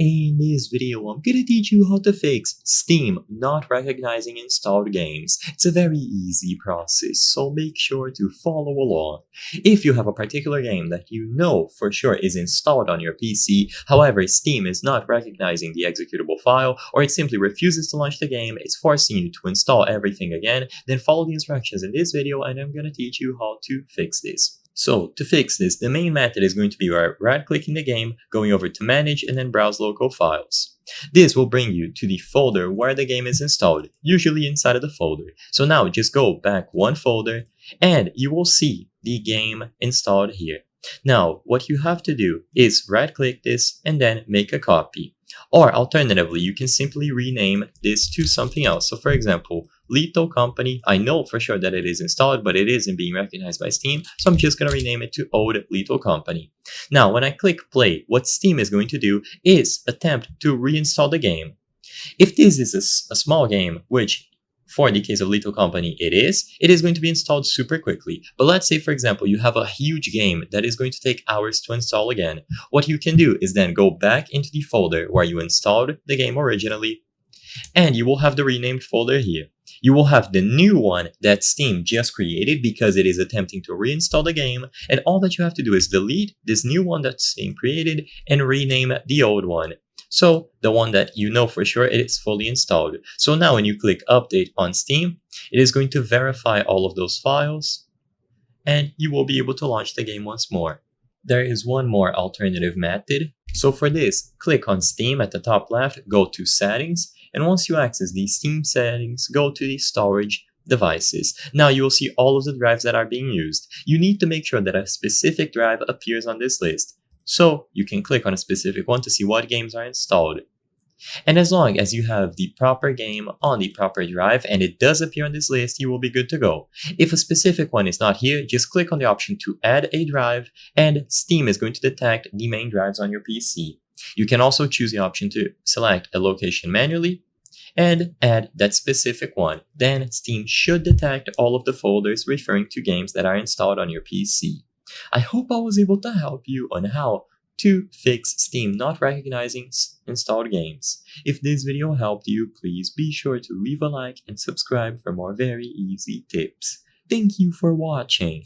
In this video, I'm gonna teach you how to fix Steam not recognizing installed games. It's a very easy process, so make sure to follow along. If you have a particular game that you know for sure is installed on your PC, however Steam is not recognizing the executable file, or it simply refuses to launch the game, it's forcing you to install everything again, then follow the instructions in this video and I'm gonna teach you how to fix this. So, to fix this, the main method is going to be right-clicking the game, going over to Manage, and then Browse Local Files. This will bring you to the folder where the game is installed, usually inside of the folder. So now just go back one folder, and you will see the game installed here. Now, what you have to do is right-click this and then make a copy. Or alternatively, you can simply rename this to something else. So for example, Lethal Company, I know for sure that it is installed, but it isn't being recognized by Steam, so I'm just going to rename it to Old Lethal Company. Now, when I click play, what Steam is going to do is attempt to reinstall the game. If this is a small game, which for the case of Lethal Company it is going to be installed super quickly. But let's say, for example, you have a huge game that is going to take hours to install again. What you can do is then go back into the folder where you installed the game originally, and you will have the renamed folder here. You will have the new one that Steam just created because it is attempting to reinstall the game, and all that you have to do is delete this new one that Steam created and rename the old one. So the one that you know for sure it is fully installed. So now when you click update on Steam, it is going to verify all of those files and you will be able to launch the game once more. There is one more alternative method. So for this, click on Steam at the top left, go to settings, and once you access the Steam settings, go to the storage devices. Now you will see all of the drives that are being used. You need to make sure that a specific drive appears on this list. So you can click on a specific one to see what games are installed. And as long as you have the proper game on the proper drive and it does appear on this list, you will be good to go. If a specific one is not here, just click on the option to add a drive and Steam is going to detect the main drives on your PC. You can also choose the option to select a location manually and add that specific one. Then Steam should detect all of the folders referring to games that are installed on your PC. I hope I was able to help you on how to fix Steam not recognizing installed games. If this video helped you, please be sure to leave a like and subscribe for more very easy tips. Thank you for watching.